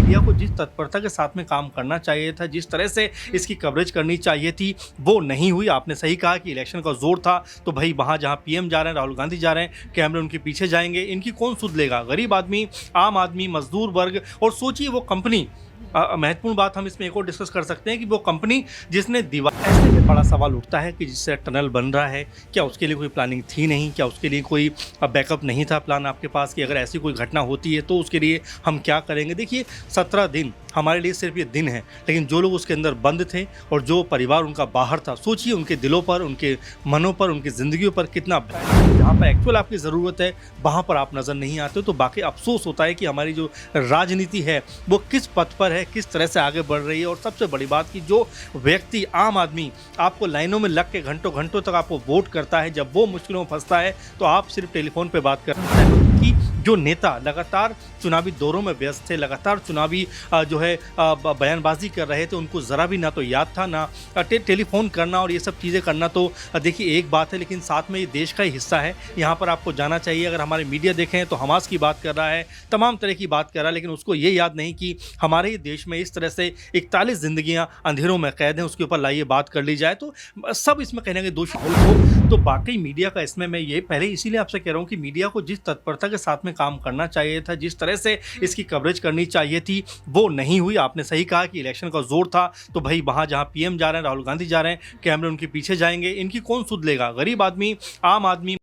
Media को जिस तत्परता के साथ में काम करना चाहिए था, जिस तरह से इसकी कवरेज करनी चाहिए थी, वो नहीं हुई। आपने सही कहा कि इलेक्शन का जोर था, तो भाई वहाँ जहाँ पीएम जा रहे हैं, राहुल गांधी जा रहे हैं, कैमरे उनके पीछे जाएंगे। इनकी कौन सुध लेगा? गरीब आदमी, आम आदमी, मजदूर वर्ग। और सोचिए वो कंपनी, महत्वपूर्ण बात हम इसमें एक और डिस्कस कर सकते हैं कि वो कंपनी जिसने दीवार, ऐसे में बड़ा सवाल उठता है कि जिससे टनल बन रहा है, क्या उसके लिए कोई प्लानिंग थी नहीं? क्या उसके लिए कोई बैकअप नहीं था प्लान आपके पास कि अगर ऐसी कोई घटना होती है तो उसके लिए हम क्या करेंगे? देखिए, 17 दिन हमारे लिए सिर्फ ये दिन है, लेकिन जो लोग उसके अंदर बंद थे और जो परिवार उनका बाहर था, सोचिए उनके दिलों पर, उनके मनों पर, उनकी ज़िंदगियों पर कितना। जहाँ पर एक्चुअल आपकी ज़रूरत है वहाँ पर आप नज़र नहीं आते, तो बाकी अफसोस होता है कि हमारी जो राजनीति है वो किस पथ पर है, किस तरह से आगे बढ़ रही है। और सबसे बड़ी बात कि जो व्यक्ति, आम आदमी, आपको लाइनों में लग के घंटों घंटों तक आपको वोट करता है, जब वो मुश्किलों में फंसता है तो आप सिर्फ टेलीफोन पे बात करते हैं। कि जो नेता लगातार चुनावी दौरों में व्यस्त थे, लगातार चुनावी जो है बयानबाजी कर रहे थे, उनको ज़रा भी ना तो याद था, ना टेलीफोन करना और ये सब चीज़ें करना। तो देखिए एक बात है, लेकिन साथ में ये देश का ही हिस्सा है, यहाँ पर आपको जाना चाहिए। अगर हमारे मीडिया देखें तो हमास की बात कर रहा है, तमाम तरह की बात कर रहा है, लेकिन उसको ये याद नहीं कि हमारे ही देश में इस तरह से 41 ज़िंदगियाँ अंधेरों में कैद हैं, उसके ऊपर लाइए बात कर ली जाए तो सब इसमें कहने के दोषी हो। तो वाकई मीडिया का इसमें मैं ये पहले इसीलिए आपसे कह रहा हूँ कि मीडिया को जिस तत्परता के साथ में काम करना चाहिए था, जिस तरह से इसकी कवरेज करनी चाहिए थी, वो नहीं हुई। आपने सही कहा कि इलेक्शन का जोर था, तो भाई वहाँ जहाँ पीएम जा रहे हैं, राहुल गांधी जा रहे हैं, कैमरे उनके पीछे जाएंगे। इनकी कौन सुध लेगा? गरीब आदमी, आम आदमी।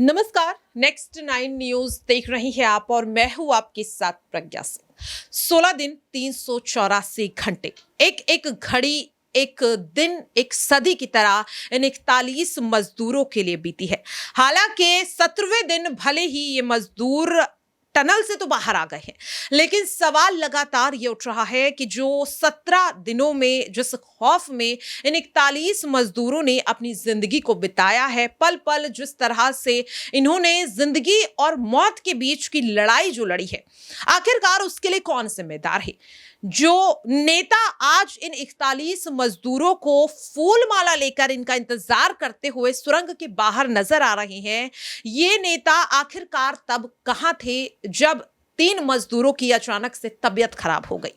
नमस्कार, नेक्स्ट 9 न्यूज देख रही हैं आप और मैं हूं आपके साथ प्रज्ञा सिंह। 16 दिन 384 घंटे, एक एक घड़ी, एक दिन, एक सदी की तरह इन 41 मजदूरों के लिए बीती है। हालांकि 17वें दिन भले ही ये मजदूर टनल से तो बाहर आ गए हैं, लेकिन सवाल लगातार ये उठ रहा है कि जो 17 दिनों में जिस खौफ में इन 41 मजदूरों ने अपनी जिंदगी को बिताया है, पल पल जिस तरह से इन्होंने जिंदगी और मौत के बीच की लड़ाई जो लड़ी है, आखिरकार उसके लिए कौन जिम्मेदार है? जो नेता आज इन 41 मजदूरों को फूल माला लेकर इनका इंतजार करते हुए सुरंग के बाहर नजर आ रहे हैं, ये नेता आखिरकार तब कहां थे जब 3 मजदूरों की अचानक से तबीयत खराब हो गई?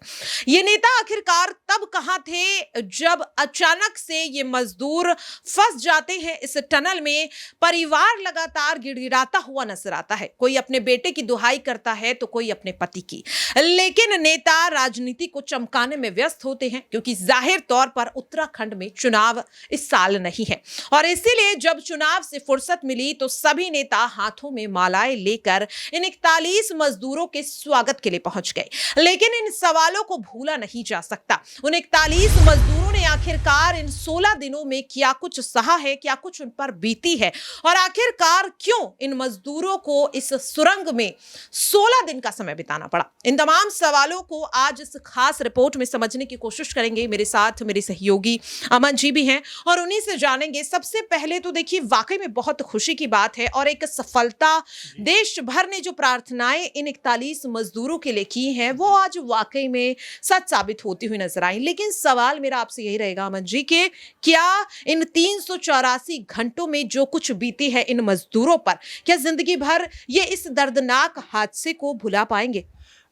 ये नेता आखिरकार तब कहां थे जब अचानक से ये मजदूर फंस जाते हैं इस टनल में? परिवार लगातार गिड़गिड़ाता हुआ नजर आता है, कोई अपने बेटे की दुहाई करता है तो कोई अपने पति की, लेकिन नेता राजनीति को चमकाने में व्यस्त होते हैं, क्योंकि जाहिर तौर पर उत्तराखंड में चुनाव इस साल नहीं है और इसीलिए जब चुनाव से फुर्सत मिली तो सभी नेता हाथों में मालाएं लेकर इन 41 मजदूरों के स्वागत के लिए पहुंच गए। लेकिन इन सवालों को भूला नहीं जा सकता, उन 41 मजदूरों ने आखिरकार इन 16 दिनों में क्या कुछ सहा है, क्या कुछ उन पर बीती है, और आखिरकार क्यों इन मजदूरों को इस सुरंग में 16 दिन का समय बिताना पड़ा। इन तमाम सवालों को आज इस खास रिपोर्ट में समझने की कोशिश करेंगे। मेरे साथ मेरे सहयोगी अमन जी भी हैं और उन्हीं से जानेंगे। सबसे पहले तो देखिए, वाकई में बहुत खुशी की बात है और एक सफलता। देश भर ने जो प्रार्थनाएं इन 41 मजदूरों के लिए की हैं, वो आज वाकई में सच साबित होती हुई नजर आई। लेकिन सवाल मेरा आपसे यही रहेगा अमन जी के क्या इन 384 घंटों में जो कुछ बीती है इन मजदूरों पर, क्या जिंदगी भर ये इस दर्दनाक हादसे को भुला पाएंगे?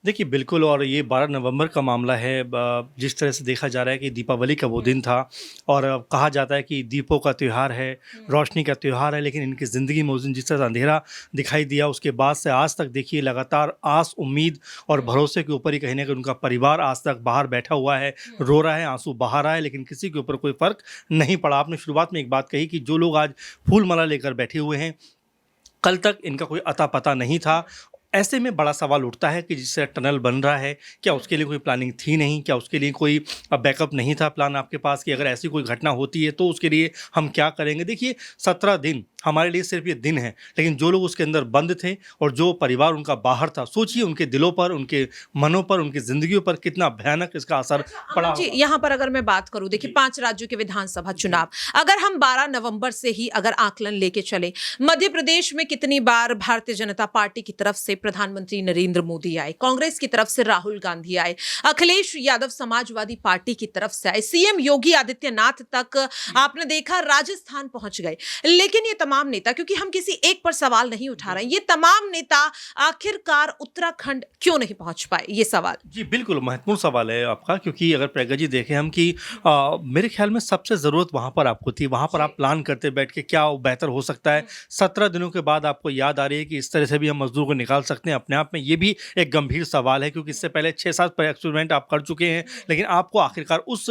देखिए बिल्कुल, और ये 12 नवंबर का मामला है। जिस तरह से देखा जा रहा है कि दीपावली का वो दिन था और कहा जाता है कि दीपों का त्यौहार है, रोशनी का त्यौहार है, लेकिन इनकी ज़िंदगी में उस दिन जिस तरह से अंधेरा दिखाई दिया, उसके बाद से आज तक देखिए लगातार आस, उम्मीद और भरोसे के ऊपर ही कहीं ना कहीं उनका परिवार आज तक बाहर बैठा हुआ है, रो रहा है, आंसू बहा रहा है, लेकिन किसी के ऊपर कोई फ़र्क नहीं पड़ा। आपने शुरुआत में एक बात कही कि जो लोग आज फूल माला लेकर बैठे हुए हैं, कल तक इनका कोई अता पता नहीं था। ऐसे में बड़ा सवाल उठता है कि जिससे टनल बन रहा है, क्या उसके लिए कोई प्लानिंग थी नहीं? क्या उसके लिए कोई बैकअप नहीं था प्लान आपके पास कि अगर ऐसी कोई घटना होती है तो उसके लिए हम क्या करेंगे? देखिए, 17 दिन हमारे लिए सिर्फ ये दिन है, लेकिन जो लोग उसके अंदर बंद थे और जो परिवार उनका बाहर था, सोचिए उनके दिलों पर, उनके मनों पर, उनकी ज़िंदगियों पर कितना भयानक इसका असर पड़ा जी, यहाँ पर अगर मैं बात करूं, देखिए 5 राज्यों के विधानसभा चुनाव, अगर हम 12 नवंबर से ही अगर आकलन लेके चले, मध्य प्रदेश में कितनी बार भारतीय जनता पार्टी की तरफ से प्रधानमंत्री नरेंद्र मोदी आए, कांग्रेस की तरफ से राहुल गांधी आए, अखिलेश यादव समाजवादी पार्टी की तरफ से आए, सीएम योगी आदित्यनाथ तक आपने देखा राजस्थान पहुंच गए। लेकिन ये तमाम नेता, क्योंकि हम किसी एक पर सवाल नहीं उठा रहे हैं, ये तमाम नेता आखिरकार उत्तराखंड क्यों नहीं पहुंच पाए, ये सवाल। जी, बिल्कुल महत्वपूर्ण सवाल है आपका, क्योंकि अगर प्रज्ञा जी देखें हम कि मेरे ख्याल में सबसे ज़रूरत वहाँ पर आपको थी, वहाँ पर आप प्लान करते बैठ के क्या बेहतर हो सकता है। 17 दिनों के बाद आपको याद आ रही है कि इस तरह से भी हम मज़दूर को निकाल सकते हैं। अपने आप में ये भी एक गंभीर सवाल है, क्योंकि इससे पहले 6-7 एक्सपेरिमेंट आप कर चुके हैं, लेकिन आपको आखिरकार उस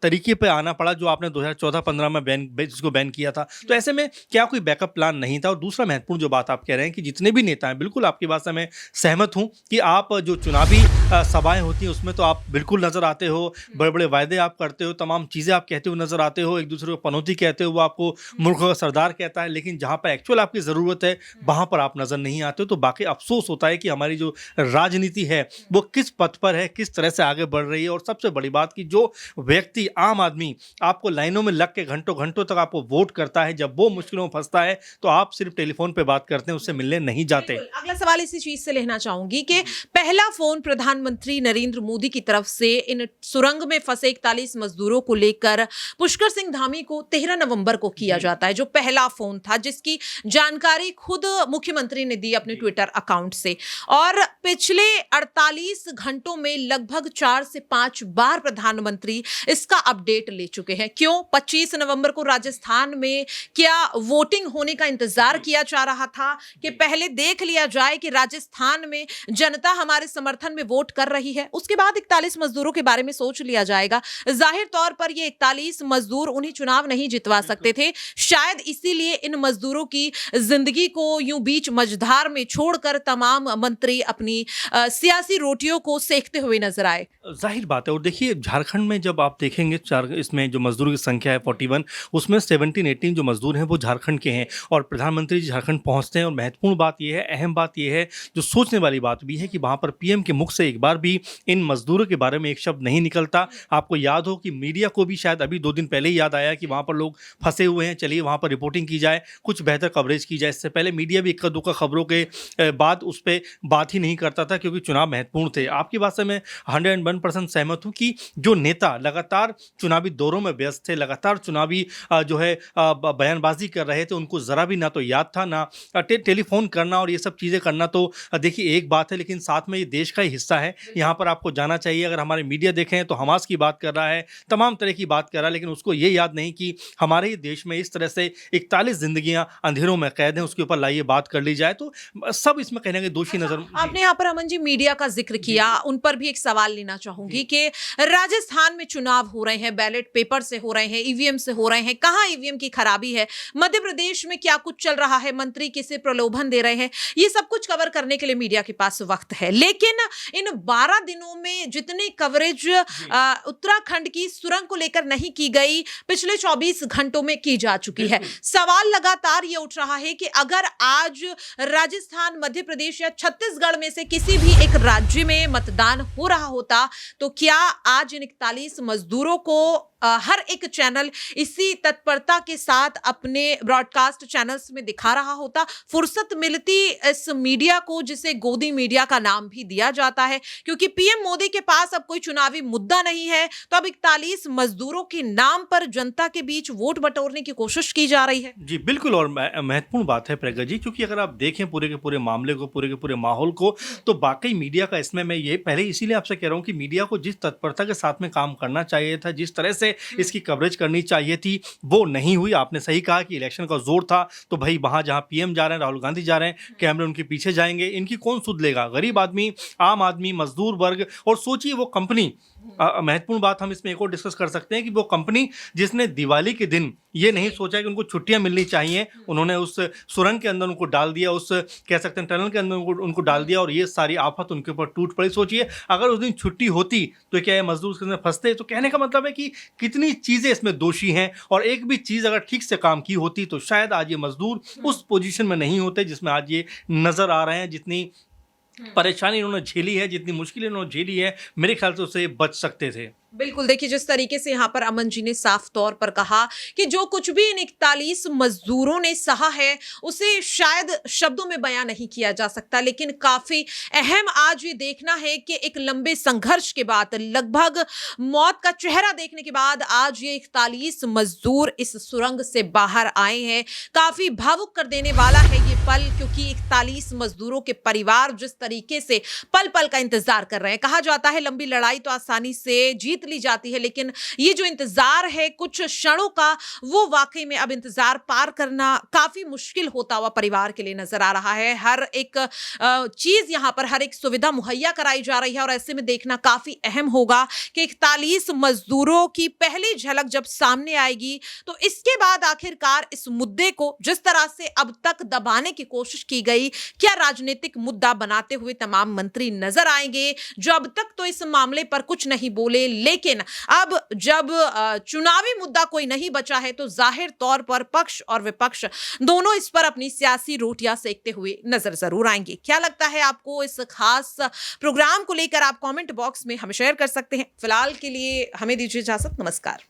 तरीके पे आना पड़ा जो आपने 2014-15 में जिसको बैन किया था। तो ऐसे में क्या कोई बैकअप प्लान नहीं था? और दूसरा महत्वपूर्ण जो बात आप कह रहे हैं कि जितने भी नेता हैं, बिल्कुल आपकी बात से मैं सहमत हूँ कि आप जो चुनावी सभाएँ होती हैं उसमें तो आप बिल्कुल नज़र आते हो, बड़े-बड़े वायदे आप करते हो, तमाम चीज़ें आप कहते हुए नज़र आते हो, एक-दूसरे को पनौती कहते हो, वो आपको मूर्खों का सरदार कहता है, लेकिन जहाँ पर एक्चुअल आपकी ज़रूरत है, वहाँ पर आप नज़र नहीं आते हो। तो बाकी अफ़सोस होता है कि हमारी जो राजनीति है, वो किस पथ पर है, किस तरह से आगे बढ़ रही है। और सबसे बड़ी बात कि जो व्यक्ति, आम आदमी आपको लाइनों में लग के घंटों-घंटों तक आपको वोट करता है, जब वो मुश्किलों में फँसता है, तो आप सिर्फ़ टेलीफ़ोन पे बात करते हैं, उससे मिलने नहीं जाते। बिल्कुल। अगला सवाल इसी चीज से लेना चाहूंगी कि पहला फोन प्रधानमंत्री नरेंद्र मोदी की तरफ से इन सुरंग में फंसे 41 मजदूरों को लेकर पुष्कर सिंह धामी को 13 नवंबर को किया जाता है, जो पहला फोन था, जिसकी जानकारी खुद मुख्यमंत्री ने दी अपने ट्विटर अकाउंट से। और पिछले 48 घंटों में लगभग 4 से 5 बार प्रधानमंत्री इसका अपडेट ले चुके हैं। क्यों? 25 नवंबर को राजस्थान में क्या वोटिंग होने का इंतजार किया जा रहा था कि पहले देख लिया जाए कि राजस्थान में जनता हमारे समर्थन में वोट कर रही है, उसके बाद 41 मजदूरों के बारे में सोच लिया जाएगा। जाहिर तौर पर ये 41 मजदूर उन्हें चुनाव नहीं जितवा सकते थे, शायद इसीलिए इन मजदूरों की जिंदगी को यूं बीच मझधार में छोड़कर तमाम मंत्री अपनी सियासी रोटियों को सेकते हुए नजर आए। ज़ाहिर बात है। और देखिए झारखंड में जब आप देखेंगे इसमें जो मज़दूरों की संख्या है 41, उसमें 17-18 जो मज़दूर हैं वो झारखंड के हैं, और प्रधानमंत्री जी झारखंड पहुंचते हैं। और महत्वपूर्ण बात ये है, अहम बात ये है, जो सोचने वाली बात भी है कि वहाँ पर पीएम के मुख से एक बार भी इन मज़दूरों के बारे में एक शब्द नहीं निकलता। आपको याद हो कि मीडिया को भी शायद अभी 2 दिन पहले ही याद आया कि वहाँ पर लोग फंसे हुए हैं, चलिए वहाँ पर रिपोर्टिंग की जाए, कुछ बेहतर कवरेज की जाए। इससे पहले मीडिया भी इक्का दुक्का खबरों के बाद उस पर बात ही नहीं करता था, क्योंकि चुनाव महत्वपूर्ण थे। आपकी बात से मैं 101% सहमत हूँ कि जो नेता लगातार चुनावी दौरों में व्यस्त थे, लगातार चुनावी जो है बयानबाजी कर रहे थे, उनको ज़रा भी ना तो याद था, ना टेलीफोन करना और ये सब चीज़ें करना। तो देखिए एक बात है, लेकिन साथ में ये देश का ही हिस्सा है, यहाँ पर आपको जाना चाहिए। अगर हमारे मीडिया देखें तो हमास की बात कर रहा है, तमाम तरह की बात कर रहा है, लेकिन उसको ये याद नहीं कि हमारे ही देश में इस तरह से 41 जिंदगियां अंधेरों में कैद हैं, उसके ऊपर लाइए बात कर ली जाए। तो सब इसमें कहने के दोषी नजर। आपने यहाँ पर अमन जी मीडिया का जिक्र किया, उन पर भी एक सवाल लेना चाहूंगी कि राजस्थान में चुनाव हो रहे हैं, बैलेट पेपर से हो रहे हैं, ईवीएम से हो रहे हैं, कहाँ ईवीएम की खराबी है, मध्य प्रदेश में क्या कुछ चल रहा है, मंत्री किसे प्रलोभन दे रहे हैं, ये सब कुछ कवर करने के लिए मीडिया के पास वक्त है। लेकिन इन 12 दिनों में जितनी कवरेज उत्तराखंड की सुरंग को लेकर नहीं की गई, पिछले 24 घंटों में की जा चुकी है। सवाल लगातार ये उठ रहा है कि अगर आज राजस्थान, मध्य प्रदेश या छत्तीसगढ़ में से किसी भी एक राज्य में मतदान हो रहा होता, तो क्या आज इन 41 मजदूरों को हर एक चैनल इसी तत्परता के साथ अपने ब्रॉडकास्ट चैनल्स में दिखा रहा होता? फुर्सत मिलती इस मीडिया को, जिसे गोदी मीडिया का नाम भी दिया जाता है, क्योंकि पीएम मोदी के पास अब कोई चुनावी मुद्दा नहीं है, तो अब 41 मजदूरों के नाम पर जनता के बीच वोट बटोरने की कोशिश की जा रही है। जी बिल्कुल। और महत्वपूर्ण बात है प्रज्ञा जी, क्योंकि अगर आप देखें पूरे के पूरे मामले को, पूरे के पूरे माहौल को, तो वाकई मीडिया का इसमें, मैं ये पहले इसीलिए आपसे कह रहा हूँ कि मीडिया को जिस तत्परता के साथ में काम करना चाहिए था, जिस तरह से इसकी कवरेज करनी चाहिए थी, वो नहीं हुई। आपने सही कहा कि इलेक्शन का जोर था, तो भाई वहाँ जहाँ पीएम जा रहे हैं, राहुल गांधी जा रहे हैं, कैमरे उनके पीछे जाएंगे, इनकी कौन सुध लेगा? गरीब आदमी, आम आदमी, मजदूर वर्ग। और सोचिए वो कंपनी, महत्वपूर्ण बात हम इसमें एक और डिस्कस कर सकते हैं कि वो कंपनी जिसने दिवाली के दिन ये नहीं सोचा कि उनको छुट्टियां मिलनी चाहिए, उन्होंने उस सुरंग के अंदर उनको डाल दिया, उस कह सकते हैं टनल के अंदर उनको डाल दिया, और ये सारी आफत उनके ऊपर टूट पड़ी। सोचिए अगर उस दिन छुट्टी होती तो क्या ये मजदूर उसके अंदर फंसते? तो कहने का मतलब है कि कितनी चीज़ें इसमें दोषी हैं, और एक भी चीज़ अगर ठीक से काम की होती तो शायद आज ये मजदूर उस पोजीशन में नहीं होते जिसमें आज ये नज़र आ रहे हैं। जितनी परेशानी इन्होंने झेली है, जितनी मुश्किलें इन्होंने झेली है, मेरे ख्याल से उससे बच सकते थे। बिल्कुल, देखिए जिस तरीके से यहाँ पर अमन जी ने साफ तौर पर कहा कि जो कुछ भी इन 41 मजदूरों ने सहा है उसे शायद शब्दों में बयां नहीं किया जा सकता, लेकिन काफी अहम आज ये देखना है कि एक लंबे संघर्ष के बाद, लगभग मौत का चेहरा देखने के बाद आज ये 41 मजदूर इस सुरंग से बाहर आए हैं। काफी भावुक कर देने वाला है ये पल, क्योंकि 41 मजदूरों के परिवार जिस तरीके से पल पल का इंतजार कर रहे हैं। कहा जाता है लंबी लड़ाई तो आसानी से जीत ली जाती है, लेकिन ये जो इंतजार है कुछ क्षणों का, वो वाकई में अब इंतजार पार करना काफी मुश्किल होता हुआ परिवार के लिए नजर आ रहा है। हर एक चीज यहाँ पर, हर एक सुविधा मुहैया कराई जा रही है और ऐसे में देखना काफी अहम होगा कि 41 मजदूरों की पहली झलक जब सामने आएगी तो इसके बाद आखिरकार इस मुद्दे को जिस तरह से अब तक दबाने की कोशिश की गई, क्या राजनीतिक मुद्दा बनाते हुए तमाम मंत्री नजर आएंगे जो अब तक तो इस मामले पर कुछ नहीं बोले, लेकिन अब जब चुनावी मुद्दा कोई नहीं बचा है तो जाहिर तौर पर पक्ष और विपक्ष दोनों इस पर अपनी सियासी रोटियां सेकते हुए नजर जरूर आएंगे। क्या लगता है आपको इस खास प्रोग्राम को लेकर? आप कमेंट बॉक्स में हमें शेयर कर सकते हैं। फिलहाल के लिए हमें दीजिए इजाजत, नमस्कार।